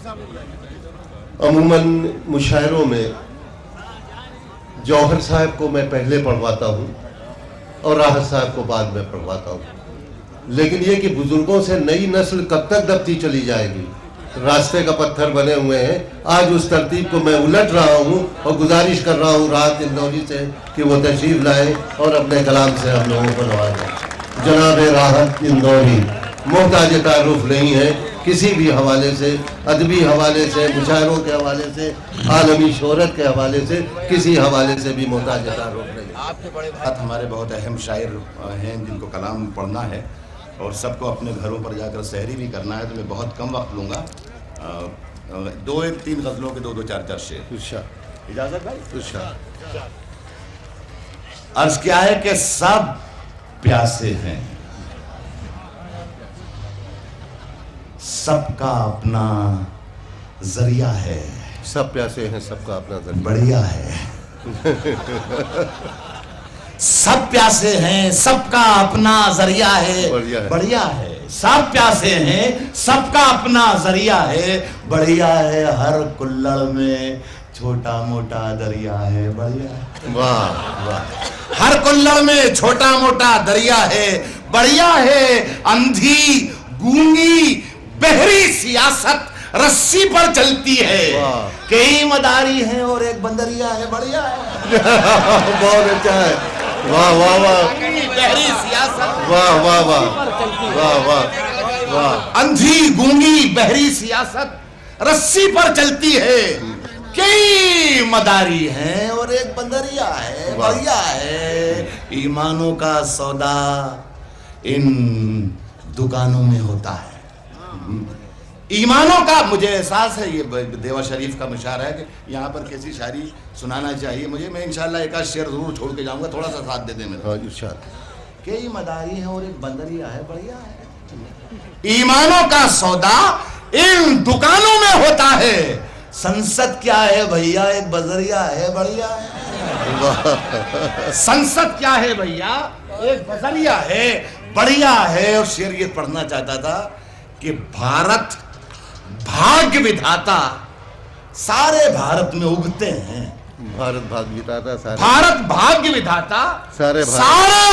अमूमन मुशायरों में जौहर साहब को मैं पहले पढ़वाता हूँ और राहत साहब को बाद में पढ़वाता हूँ, लेकिन ये कि बुजुर्गों से नई नस्ल कब तक दबती चली जाएगी, रास्ते का पत्थर बने हुए हैं। आज उस तरतीब को मैं उलट रहा हूँ और गुजारिश कर रहा हूँ राहत इंदौरी से कि वो तशरीफ लाएं और अपने कलाम से हम लोगों को नवाजें। जनाब राहत इंदौरी मोहताज तारुफ नहीं है किसी भी हवाले से, अदबी हवाले से, मुशायरों के हवाले से, आलमी शोहरत के हवाले से, किसी हवाले से भी मोहताज तारुफ नहीं। आपके बड़े भाई हमारे बहुत अहम शायर हैं जिनको कलाम पढ़ना है और सबको अपने घरों पर जाकर सहरी भी करना है, तो मैं बहुत कम वक्त लूँगा। 2-3 गज़लों के 2-2 4-4 शेर। इजाज़त भाई? अर्ज़ क्या है कि सब प्यासे हैं, सबका अपना जरिया है। सब प्यासे हैं, सबका अपना जरिया बढ़िया है। सब प्यासे हैं, सबका अपना जरिया है, बढ़िया है। सब प्यासे हैं, सबका अपना जरिया है, बढ़िया है। हर कुल्लड़ में छोटा मोटा दरिया है, बढ़िया है। वाह वाह। हर कुल्लड़ में छोटा मोटा दरिया है, बढ़िया है। अंधी गूंगी बहरी सियासत रस्सी पर चलती है, कई मदारी हैं और एक बंदरिया है, बढ़िया है। बहुत अच्छा है। वाह वाह वाह। बहरी सियासत, वाह वाह वाह वाह वाह वाह। अंधी गूंगी बहरी सियासत रस्सी पर चलती है, कई मदारी हैं और एक बंदरिया है, बढ़िया है। ईमानों का सौदा इन दुकानों में होता है। ईमानों का, मुझे एहसास है ये देवा शरीफ का मुशायरा है कि यहाँ पर कैसी शायरी सुनाना चाहिए मुझे। मैं इंशाल्लाह एक आध शेर जरूर छोड़ के जाऊंगा, थोड़ा सा साथ दे दे मेरा। कई मदारी हैं और एक बंदरिया है, बढ़िया है। ईमानों का सौदा इन दुकानों में होता है, संसद क्या है भैया, एक बजरिया है, बढ़िया है। संसद क्या है भैया, एक बजरिया है, बढ़िया है। और शेर ये पढ़ना चाहता था कि भारत भाग्य विधाता सारे भारत में उगते हैं। भारत भाग्य विधाता सारे, भारत भाग्य विधाता सारे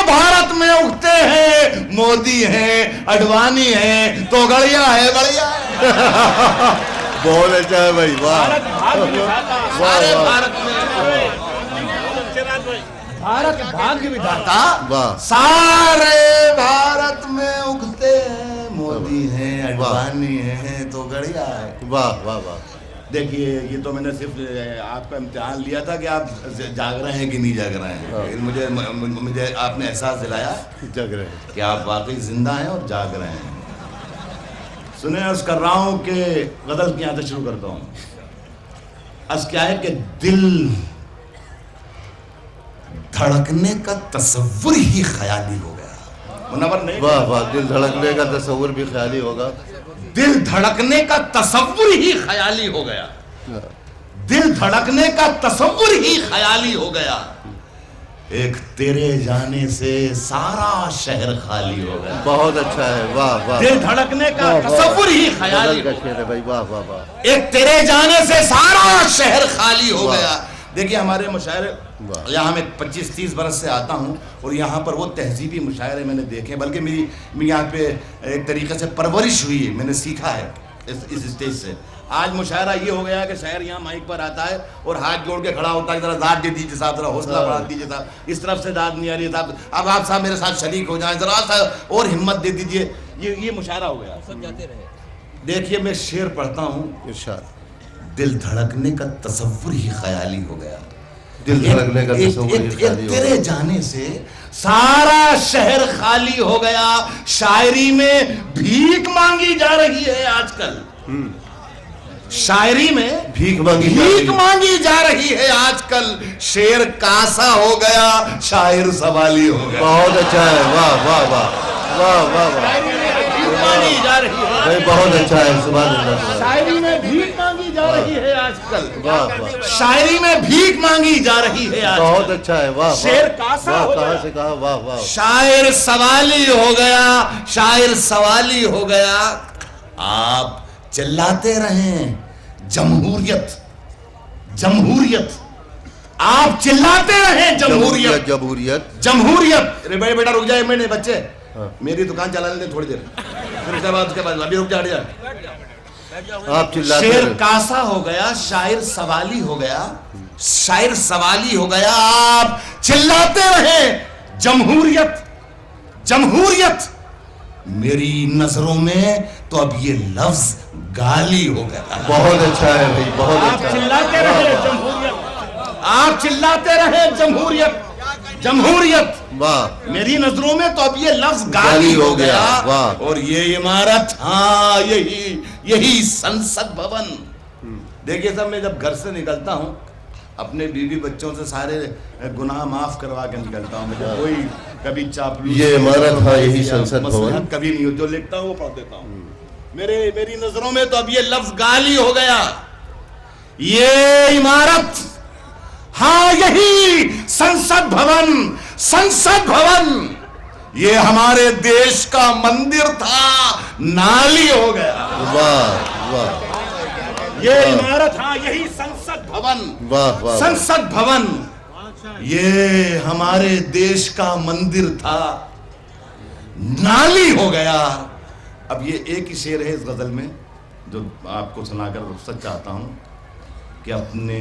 भारत में उगते हैं। मोदी हैं, अडवाणी हैं, तो गड़िया है, बढ़िया है। बहुत अच्छा है भाई, वाह। भारत भाग्य विधाता सारे भारत में, भारत भाग्य विधाता सारे भारत में उगते हैं। मोदी हैं, अडवाणी हैं, तो गड़िया है। वाह वाह वाह। देखिए ये तो मैंने सिर्फ आपका इम्तिहान लिया था कि आप जाग रहे हैं कि नहीं जाग रहे हैं। मुझे आपने एहसास दिलाया जाग रहे हैं कि आप वाकई जिंदा हैं और जाग रहे हैं। सुने, अर्ज कर रहा हूँ कि गजल की यहाँ से शुरू करता हूँ। अर्ज क्या है कि दिल धड़कने का तस्वुर ही ख्याली हो गया। मुनव्वर नहीं? वाह वाह। दिल धड़कने का तस्वुर भी ख्याली होगा। दिल धड़कने का तस्वुर ही ख्याली हो गया। दिल धड़कने का तस्वुर ही ख्याली हो गया। एक तेरे जाने से सारा शहर खाली हो गया। बहुत अच्छा है, वाह वाह। दिल धड़कने का तस्वुर ही ख्याली का शेर है भाई, वाह वाह वाह। एक तेरे जाने से सारा शहर खाली हो गया। देखिए हमारे मुशायरे, यहाँ मैं 25-30 बरस से आता हूँ और यहाँ पर वो तहजीबी मुशायरे मैंने देखे, बल्कि मेरी यहाँ पे एक तरीक़े से परवरिश हुई है, मैंने सीखा है इस स्टेज से। आज मुशायरा ये हो गया कि शायर यहाँ माइक पर आता है और हाथ जोड़ के खड़ा होता है, ज़रा दाद दे दीजिए साहब, ज़रा हौसला बढ़ा दीजिए साहब, इस तरफ से दाद नहीं आ रही साहब, अब आप साहब मेरे साथ शरीक हो जाएं, ज़रा सा और हिम्मत दे दीजिए। ये मुशायरा हो गया। सब जाते रहे। देखिए मैं शेर पढ़ता हूँ। इरशाद। दिल धड़कने का तस्वुर ही ख्याली हो गया। दिल धड़कने का तस्वुर ही ख्याली हो गया। तेरे जाने से सारा शहर खाली हो गया। शायरी में भीख मांगी जा रही है आजकल। शायरी में भीख मांगी जा रही है आजकल। शेर कासा हो गया, शायर सवाली हो गया। बहुत अच्छा है, वाह वाह वाह वाह वाह वाह। मांगी जा रही है भाई, बहुत अच्छा है, सुभान अल्लाह। शायरी में भीख मांगी जा रही है आजकल। वाह वाह। शायरी में भीख मांगी जा रही है आजकल। बहुत अच्छा है, वाह। शेर कासा हो गया। कहाँ से कहा, वाह वाह। शायर सवाली हो गया, शायर सवाली हो गया। आप चिल्लाते रहें जमहूरियत, जमहूरियत, आप चिल्लाते रहें जमहूरियत, जमहूरियत, जमहूरियत। अरे भाई बेटा रुक जाए, मैंने बच्चे मेरी दुकान चला लेने थोड़ी देर, फिर उसके बाद अभी रुक जा, आप चिल्लाते शेर रहे। कासा हो गया, शायर सवाली हो गया, शायर सवाली हो गया, आप चिल्लाते रहे जमहूरियत, जमहूरियत। मेरी नजरों में तो अब ये लफ्ज गाली हो गया। बहुत अच्छा है भाई, बहुत आप अच्छा है। चिल्लाते रहे जमहूरियत, आप चिल्लाते रहे जमहूरियत, जमहूरियत। वाह, मेरी नजरों में तो अब ये लफ्ज गाली हो गया। वाह। और ये इमारत, हाँ यही संसद भवन। देखिए साहब, मैं जब घर से निकलता हूँ अपने बीवी बच्चों से सारे गुनाह माफ करवा के निकलता हूँ। मुझे कोई कभी चापलूसी, ये इमारत, हाँ यही संसद भवन, मसलहत कभी नहीं हो। जो लिखता हूँ वो पढ़ देता हूँ। मेरी नजरों में तो अब ये लफ्ज गाली हो गया। ये इमारत, हाँ यही संसद भवन, संसद भवन, ये हमारे देश का मंदिर था, नाली हो गया। वाह वाह, ये इमारत, हाँ यही संसद भवन, वाह वाह, संसद भवन, ये हमारे देश का मंदिर था, नाली हो गया। अब ये एक ही शेर है इस गजल में जो आपको सुनाकर रुखसत चाहता हूं कि अपने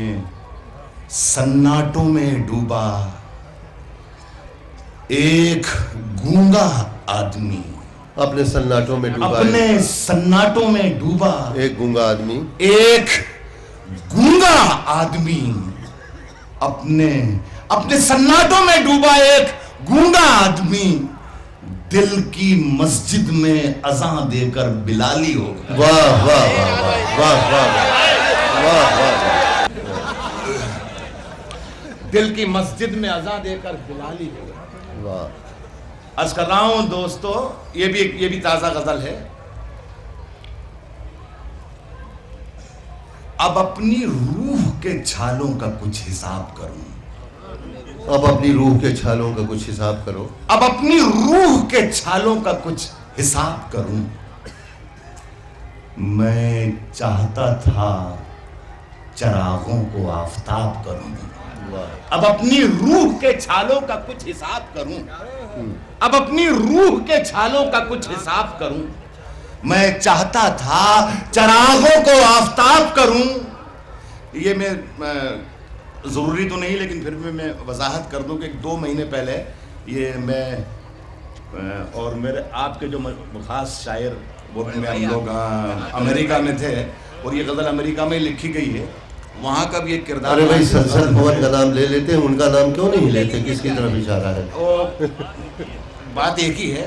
सन्नाटों में डूबा एक गूंगा आदमी, अपने सन्नाटों में डूबा अपने सन्नाटों में डूबा एक गूंगा आदमी, एक गूंगा आदमी, अपने सन्नाटों में डूबा एक गूंगा आदमी, दिल की मस्जिद में अज़ान देकर बिलाली हो गया। वाह वाह वाह वाह वाह वाह वाह, दिल की मस्जिद में अज़ान देकर बिलाली हो गया। वाह। अर्ज कर रहा हूं दोस्तों, ये भी ताजा गजल है। अब अपनी रूह के छालों का कुछ हिसाब करूं, अब अपनी रूह के छालों का कुछ हिसाब करो, अब अपनी रूह के छालों का कुछ हिसाब करूं। मैं चाहता था चरागों को आफताब करूं, अब अपनी रूह के छालों का कुछ हिसाब करूं, अब अपनी रूह के छालों का कुछ हिसाब करूं। मैं चाहता था चरागों को आफताब करूं। ये मैं जरूरी तो नहीं, लेकिन फिर भी मैं वजाहत कर दूं कि 2 महीने पहले ये मैं और मेरे आपके जो खास शायर वो हम लोग अमेरिका में थे, और ये गजल अमेरिका में लिखी गई है। वहाँ का भी एक किरदार। अरे भाई, संसद भवन का नाम ले लेते हैं, उनका नाम क्यों नहीं लेते? किसकी तरफ इशारा है? बात एक ही है,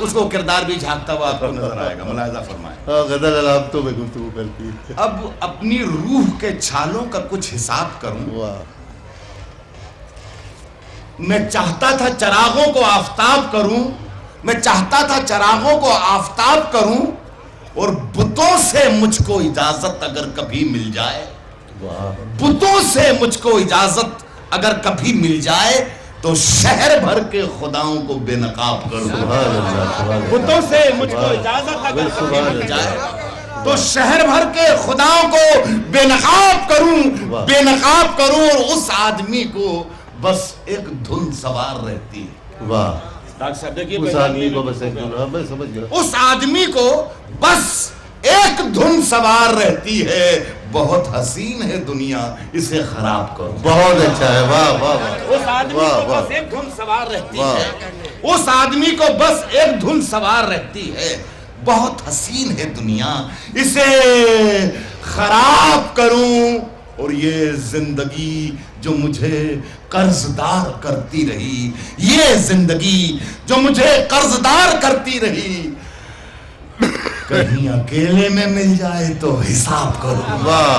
उसको किरदार भी झांकता हुआ आपको नजर आएगा, मुलाहिजा फरमाएं। हाँ, गजल अलामतों में गुफ्तगू करती है। अब अपनी रूह के छालों का कुछ हिसाब करूं। वाह। मैं चाहता था चरागों को आफताब करूं, मैं चाहता था चरागों को आफताब करूं, और बुतों से मुझको इजाजत अगर कभी मिल जाए, बुतों से मुझको इजाजत अगर कभी मिल जाए, तो शहर भर के खुदाओं को बेनकाब करूं। बुतों से मुझको इजाजत अगर कभी मिल जाए, तो शहर भर के खुदाओं को बेनकाब करूं, बेनकाब करूं। और उस आदमी को बस एक धुन सवार रहती है। वाह। डॉक्टर साहब देखिए, उस आदमी को बस एक धुन, हाँ मैं समझ गया, उस आदमी को बस एक धुन सवार रहती है। बहुत हसीन है दुनिया, इसे खराब करो। बहुत अच्छा है। वाह वाह वाह। उस आदमी को बस एक धुन सवार रहती है, उस आदमी को बस एक धुन सवार रहती है। बहुत हसीन है दुनिया, इसे खराब करूं। और ये जिंदगी जो मुझे कर्जदार करती रही, ये जिंदगी जो मुझे कर्जदार करती रही, कहीं अकेले में मिल जाए तो हिसाब करो। वाह